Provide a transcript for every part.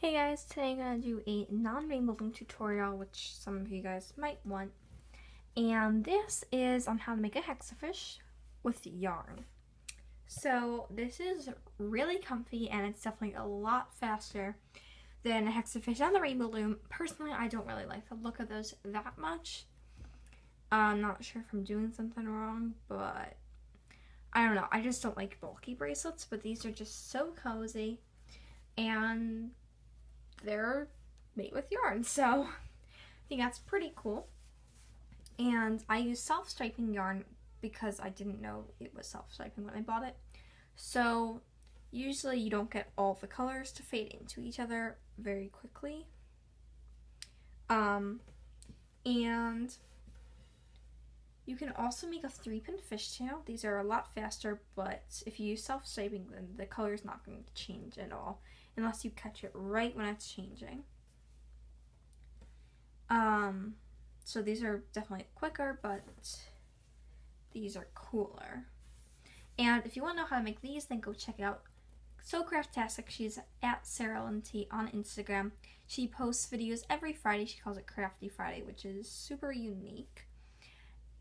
Hey guys, today I'm going to do a non-Rainbow Loom tutorial, which some of you guys might want. And this is on how to make a hexafish with yarn. So this is really comfy and it's definitely a lot faster than a hexafish on the Rainbow Loom. Personally, I don't really like the look of those that much. I'm not sure if I'm doing something wrong, but I don't know. I just don't like bulky bracelets, but these are just so cozy and they're made with yarn, so I think that's pretty cool. And I use self-striping yarn because I didn't know it was self-striping when I bought it. So usually you don't get all the colors to fade into each other very quickly. And you can also make a 3-pin fishtail. These are a lot faster, but if you use self-striping, then the color is not going to change at all unless you catch it right when it's changing. So these are definitely quicker, but these are cooler. And if you want to know how to make these, then go check out sooo. She's at Sarah Lynn T on Instagram. She posts videos every Friday. She calls it Crafty Friday, which is super unique.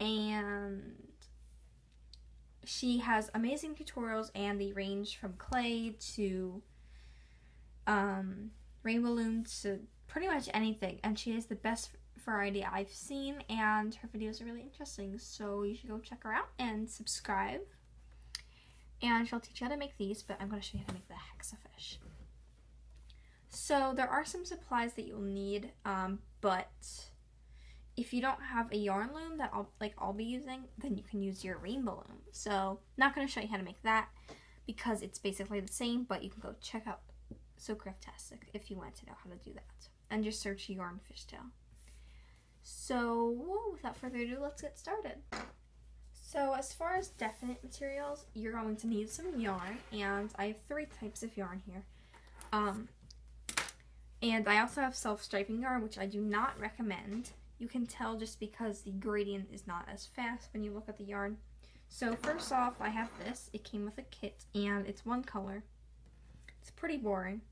And she has amazing tutorials, and they range from clay to Rainbow Loom to pretty much anything. And she has the best variety I've seen, and her videos are really interesting. So you should go check her out and subscribe. And she'll teach you how to make these, but I'm going to show you how to make the hexafish. So there are some supplies that you'll need, but if you don't have a yarn loom that I'll be using, then you can use your Rainbow Loom. So not going to show you how to make that because it's basically the same, but you can go check out sooo if you want to know how to do that. And just search yarn fishtail. So without further ado, let's get started. So as far as definite materials, you're going to need some yarn, and I have 3 types of yarn here. And I also have self-striping yarn, which I do not recommend. You can tell just because the gradient is not as fast when you look at the yarn. So first off, I have this. It came with a kit, and it's one color. It's pretty boring.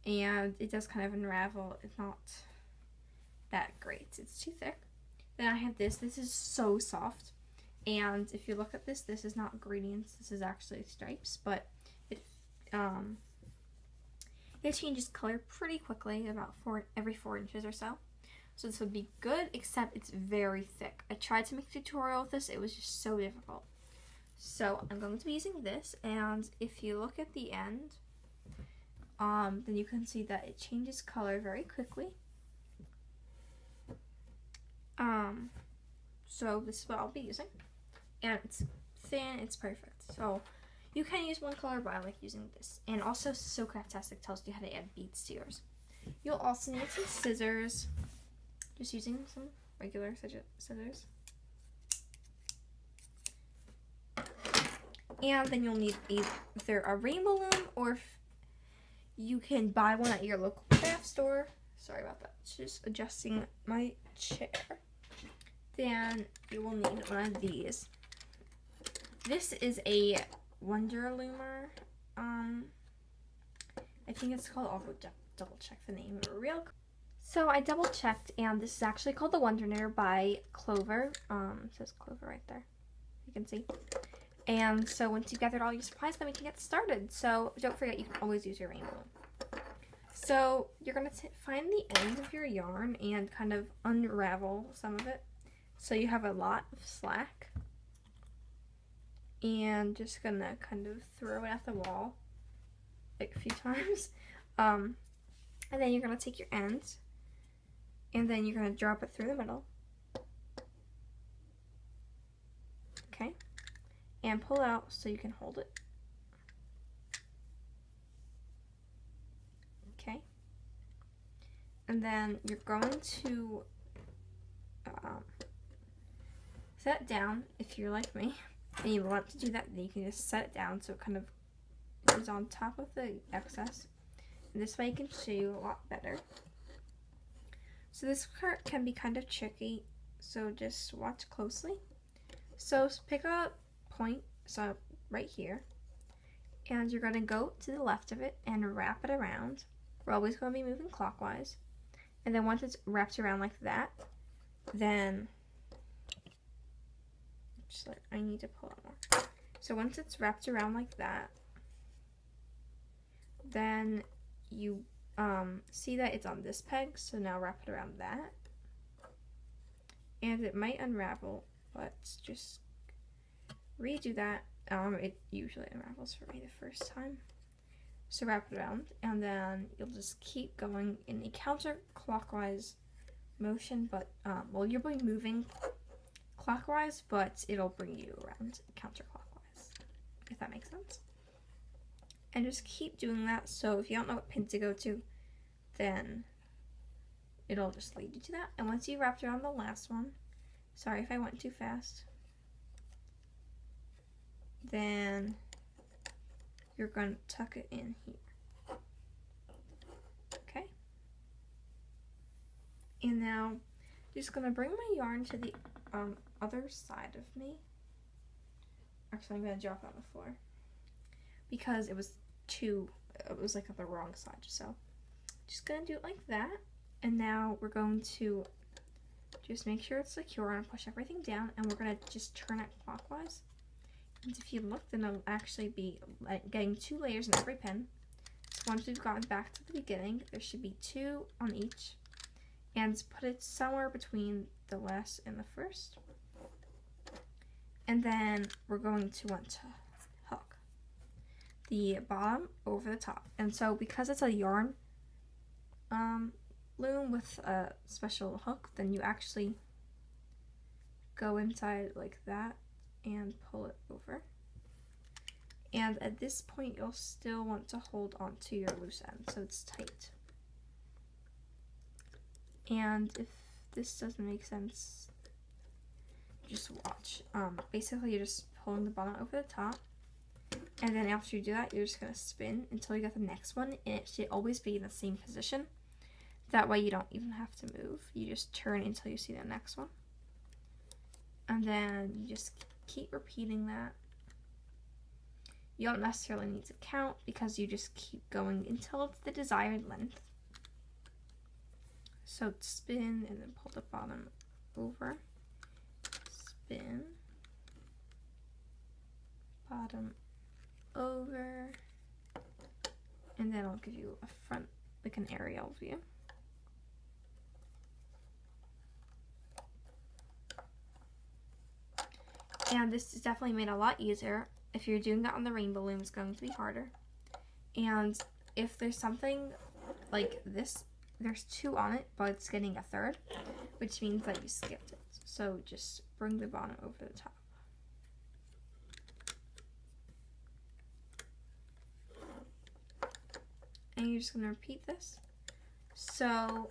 And it does kind of unravel. It's not that great. It's too thick. Then I have this. This is so soft. And if you look at this, this is not gradients. This is actually stripes, but it changes color pretty quickly, about every 4 inches or so. So this would be good, except it's very thick. I tried to make a tutorial with this. It was just so difficult. So I'm going to be using this, and if you look at the end, then you can see that it changes color very quickly. So this is what I'll be using, and it's thin, it's perfect. So you can use one color, but I like using this. And also sooo tells you how to add beads to yours. You'll also need some scissors, just using some regular scissors. And then you'll need either a Rainbow Loom, or you can buy one at your local craft store. Sorry about that, it's just adjusting my chair. Then you will need one of these. This is a Wonder Loomer. I think it's called, I'll go double check the name real quick. So I double checked, and this is actually called the Wonder Knitter by Clover. It says Clover right there, you can see. And so once you've gathered all your supplies, then we can get started. So don't forget, you can always use your Rainbow Loom. So you're going to find the end of your yarn and kind of unravel some of it, so you have a lot of slack. And just going to kind of throw it at the wall like a few times. And then you're going to take your ends, and then you're going to drop it through the middle. Okay. And pull out so you can hold it. Okay. And then you're going to set it down. If you're like me and you want to do that, then you can just set it down so it kind of goes on top of the excess. And this way you can see a lot better. So this part can be kind of tricky, so just watch closely. So pick a point, so right here, And you're going to go to the left of it and wrap it around. We're always going to be moving clockwise. And then once it's wrapped around like that, then I need to pull it more. So once it's wrapped around like that, then you see that it's on this peg, so now wrap it around that. And it might unravel, but just redo that. It usually unravels for me the first time. So wrap it around, and then you'll just keep going in a counterclockwise motion, but well, you'll be moving clockwise, but it'll bring you around counterclockwise, if that makes sense. And just keep doing that. So if you don't know what pin to go to, then it'll just lead you to that. And once you wrapped around the last one, sorry if I went too fast, then you're going to tuck it in here. Okay? And now I'm just going to bring my yarn to the other side of me. Actually, I'm going to drop it on the floor because it was like on the wrong side. So just going to do it like that. And now we're going to just make sure it's secure and push everything down, and we're going to just turn it clockwise. And if you look, then it'll actually be getting 2 layers in every pin. So once we've gotten back to the beginning, there should be 2 on each, and put it somewhere between the last and the first. And then we're going to want to hook the bottom over the top. And so because it's a yarn loom with a special hook, then you actually go inside like that and pull it over. And at this point, you'll still want to hold on to your loose end so it's tight. And if this doesn't make sense, just watch. Basically, you're just pulling the bottom over the top, and then after you do that, you're just going to spin until you get the next one, and it should always be in the same position. That way you don't even have to move. You just turn until you see the next one. And then you just keep repeating that. You don't necessarily need to count because you just keep going until it's the desired length. So spin and then pull the bottom over. Spin. Bottom over. And then I'll give you a front, like an aerial view. And this is definitely made a lot easier. If you're doing that on the Rainbow Loom, it's going to be harder. And if there's something like this, there's 2 on it, but it's getting a 3rd, which means that you skipped it. So just bring the bottom over the top. And you're just going to repeat this. So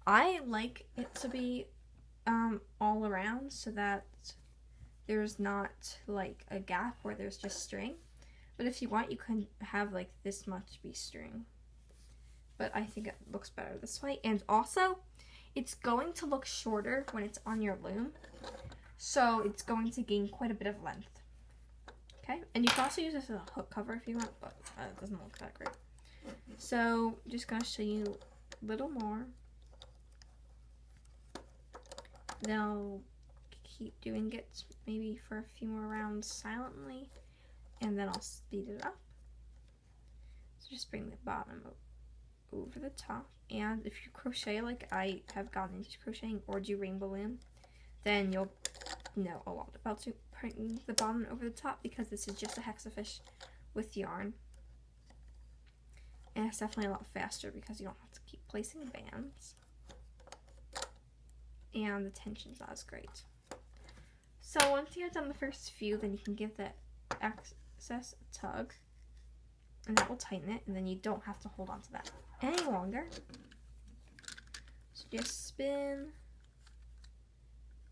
I like it to be all around so that there's not like a gap where there's just string. But if you want, you can have like this much be string. But I think it looks better this way. And also, it's going to look shorter when it's on your loom. So it's going to gain quite a bit of length. Okay? And you can also use this as a hook cover if you want, but it doesn't look that great. So I'm just going to show you a little more. Then I'll keep doing it maybe for a few more rounds silently, and then I'll speed it up. So just bring the bottom over the top, and if you crochet like I have gotten into crocheting or do Rainbow Loom, then you'll know a lot about putting the bottom over the top because this is just a hexafish with yarn, and it's definitely a lot faster because you don't have to keep placing bands, and the tension's not as great. So once you've done the first few, then you can give the excess a tug, and that will tighten it, and then you don't have to hold on to that any longer. So just spin,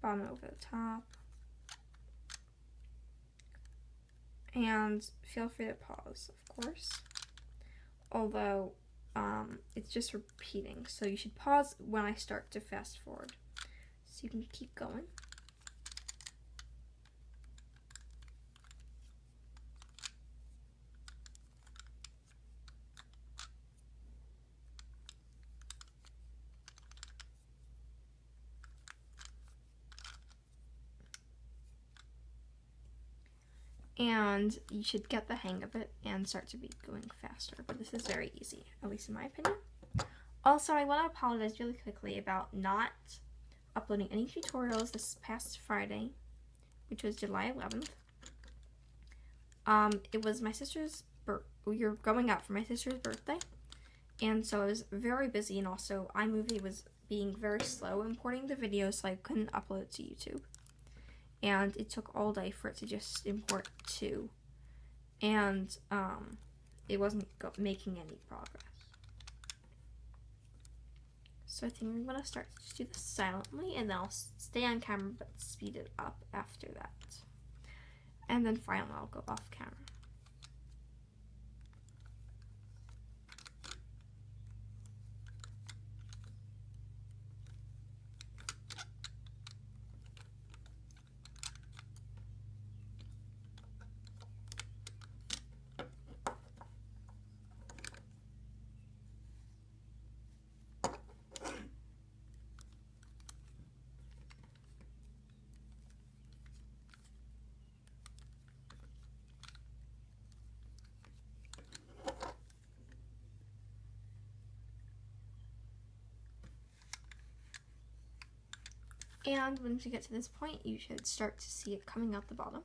bottom over the top, and feel free to pause, of course, although it's just repeating, so you should pause when I start to fast forward, so you can keep going. and you should get the hang of it and start to be going faster. But this is very easy, at least in my opinion. Also, I want to apologize really quickly about not uploading any tutorials this past Friday, which was July 11th. It was my sister's we were going out for my sister's birthday, and so I was very busy, and also iMovie was being very slow importing the video, so I couldn't upload it to YouTube. And it took all day for it to just import to, and it wasn't making any progress. So I think I'm gonna start to do this silently, and then I'll stay on camera but speed it up after that. And then finally I'll go off camera. And once you get to this point, you should start to see it coming out the bottom.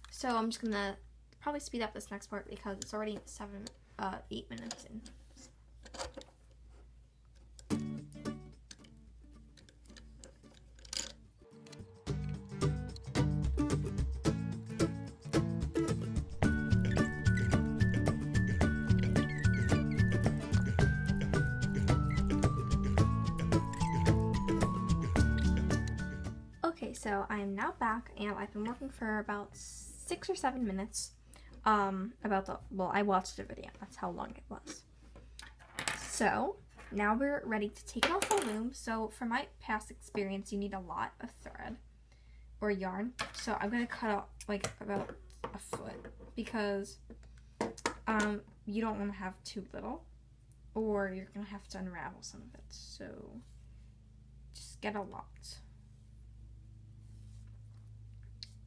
So I'm just gonna probably speed up this next part because it's already 8 minutes in. Okay, so I am now back, and I've been working for about 6 or 7 minutes. I watched the video. That's how long it was. So now we're ready to take it off the loom. So from my past experience, you need a lot of thread or yarn. So I'm gonna cut out like about a foot because you don't want to have too little, or you're gonna have to unravel some of it. So just get a lot.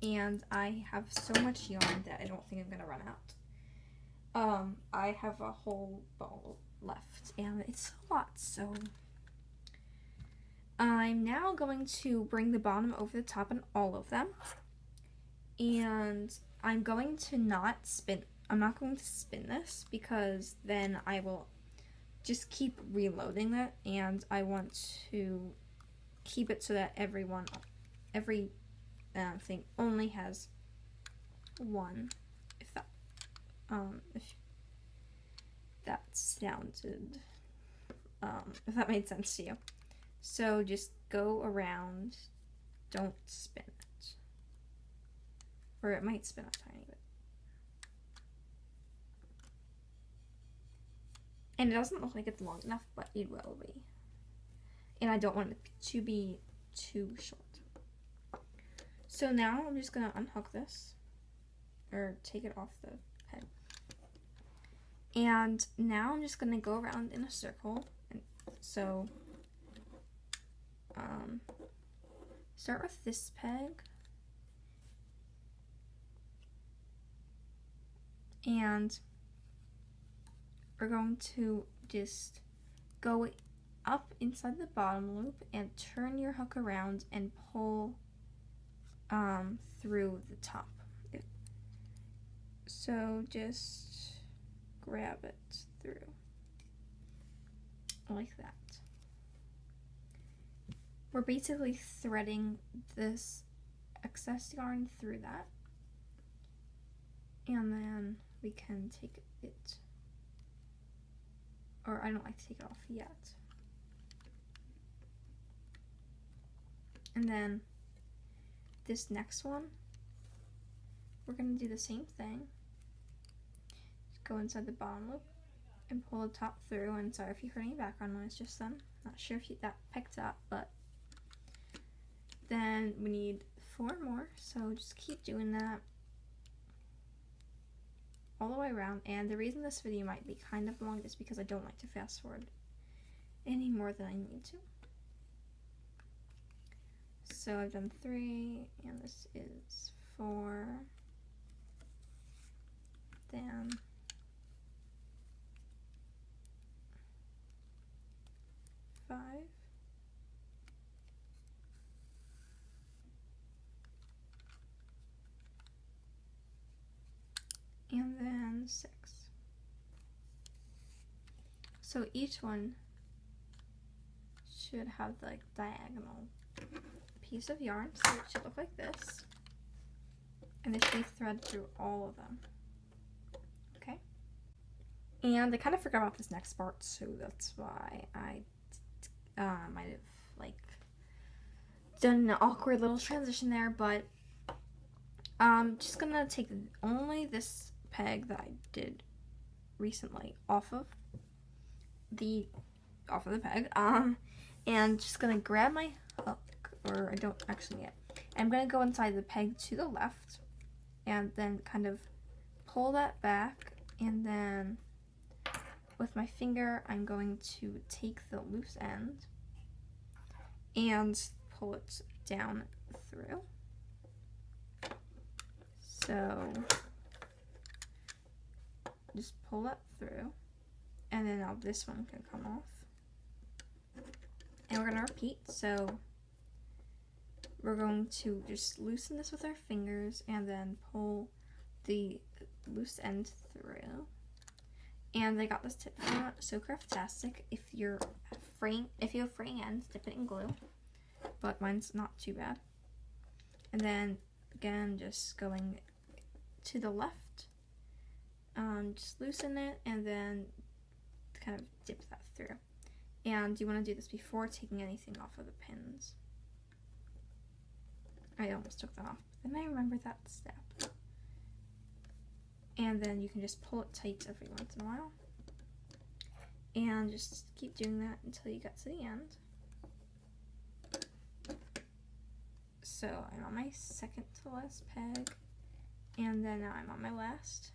And I have so much yarn that I don't think I'm gonna run out. I have a whole ball left, and it's a lot, so I'm now going to bring the bottom over the top on all of them, and I'm going to I'm not going to spin this because then I will just keep reloading it, and I want to keep it so that every thing only has one, if that sounded, if that made sense to you. So just go around, don't spin it, or it might spin a tiny bit. And it doesn't look like it's long enough, but it will be. And I don't want it to be too short. So now I'm just gonna unhook this, or take it off the head. And now I'm just gonna go around in a circle. And so, start with this peg. And we're going to just go up inside the bottom loop and turn your hook around and pull through the top. So just grab it through like that. We're basically threading this excess yarn through that, and then we can take it, or I don't like to take it off yet. And then this next one, we're going to do the same thing. Just go inside the bottom loop and pull the top through. And sorry if you heard any background noise just then. Not sure if that picked up, but then we need 4 more. So just keep doing that all the way around. And the reason this video might be kind of long is because I don't like to fast forward any more than I need to. So I've done 3, and this is 4, then five, and then 6. So each one should have like diagonal piece of yarn, so it should look like this, and it should be thread through all of them. Okay, and I kind of forgot about this next part, so that's why I might have like done an awkward little transition there, but I'm just gonna take only this peg that I did recently off of the peg, and just gonna grab my hook, or I don't actually yet. I'm gonna go inside the peg to the left, and then kind of pull that back, and then with my finger, I'm going to take the loose end and pull it down through. So just pull that through, and then now this one can come off. And we're gonna repeat, so we're going to just loosen this with our fingers and then pull the loose end through. And I got this tip from So Craftastic. If you have fraying ends, dip it in glue, but mine's not too bad. And then again, just going to the left, just loosen it and then kind of dip that through. And you want to do this before taking anything off of the pins. I almost took that off, but then I remembered that step. And then you can just pull it tight every once in a while. And just keep doing that until you get to the end. So I'm on my second to last peg, and then now I'm on my last.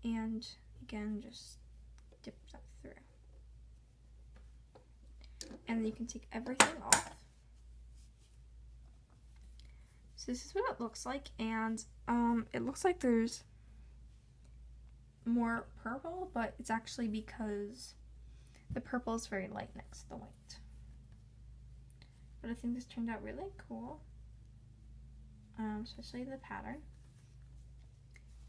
And again, just dip that through. And then you can take everything off. So this is what it looks like, and it looks like there's more purple, but it's actually because the purple is very light next to the white. But I think this turned out really cool, especially the pattern.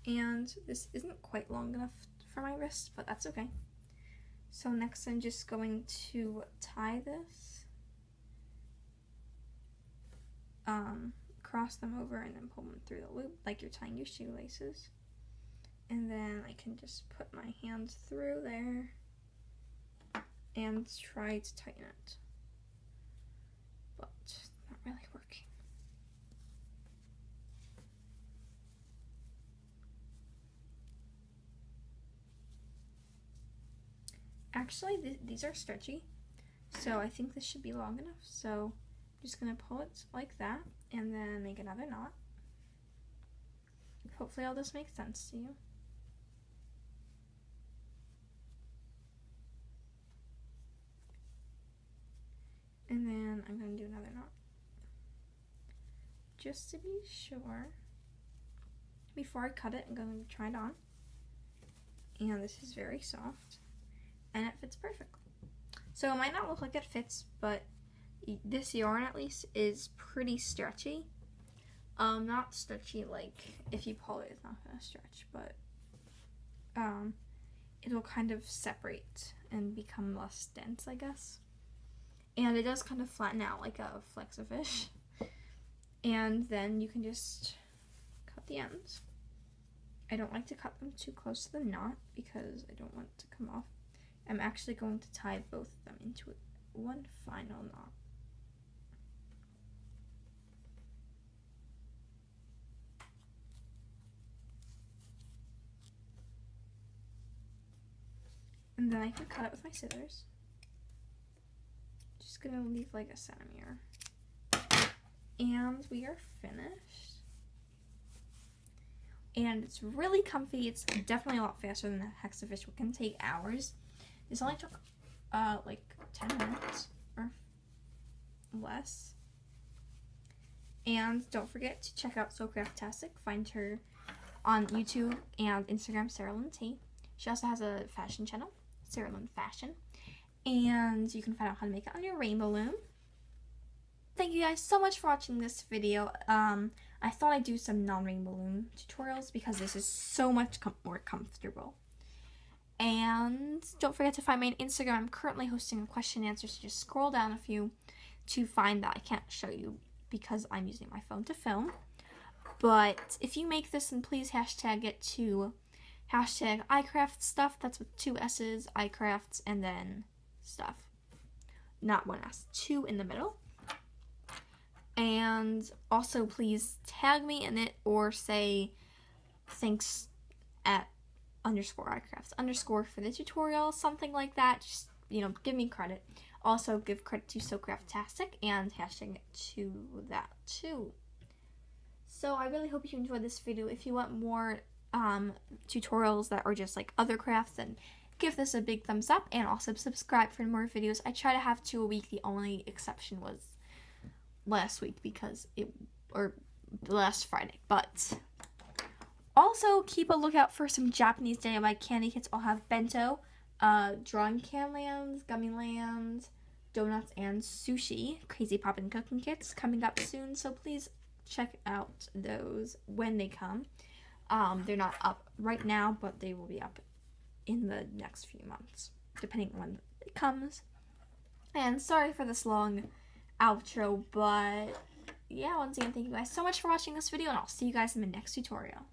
And this isn't quite long enough for my wrist, but that's okay. So next I'm just going to tie this, cross them over and then pull them through the loop like you're tying your shoelaces. And then I can just put my hands through there and try to tighten it, but it's not really working. Actually, these are stretchy, so I think this should be long enough. So I'm just gonna pull it like that and then make another knot. Hopefully all this makes sense to you. And then I'm going to do another knot, just to be sure. Before I cut it, I'm going to try it on. And this is very soft, and it fits perfectly. So it might not look like it fits, but this yarn at least is pretty stretchy. Not stretchy like if you pull it, it's not going to stretch, but it'll kind of separate and become less dense, I guess. And it does kind of flatten out like a Hexafish. And then you can just cut the ends. I don't like to cut them too close to the knot because I don't want it to come off. I'm actually going to tie both of them into one final knot. And then I can cut it with my scissors. Just gonna leave like a centimeter. And we are finished. And it's really comfy. It's definitely a lot faster than the Hexafish. It can take hours. This only took like 10 minutes or less. And don't forget to check out So Craftastic. Find her on YouTube and Instagram, Sarah Lynn T. She also has a fashion channel, Sarah Lynn Fashion. And you can find out how to make it on your Rainbow Loom. Thank you guys so much for watching this video. I thought I'd do some non-Rainbow Loom tutorials because this is so much more comfortable. And don't forget to find me on Instagram. I'm currently hosting a question and answer, so just scroll down a few to find that. I can't show you because I'm using my phone to film. But if you make this, then please hashtag it to hashtag iCraft stuff. That's with 2 S's, iCrafts, and then stuff. Not 1 S, 2 in the middle. And also please tag me in it or say thanks at _iCrafts_ for the tutorial, something like that. Just, you know, give me credit. Also give credit to SoCraftastic and hashtag it to that too. So I really hope you enjoyed this video. If you want more tutorials that are just like other crafts, then give this a big thumbs up and also subscribe for more videos. I try to have 2 a week. The only exception was last week or last Friday, but also keep a lookout for some Japanese DIY candy kits. I'll have bento, drawing can lands, gummy lands, donuts, and sushi crazy poppin' cooking kits coming up soon, so please check out those when they come. They're not up right now, but they will be up in the next few months, depending on when it comes. And sorry for this long outro, but yeah, once again, thank you guys so much for watching this video, and I'll see you guys in the next tutorial.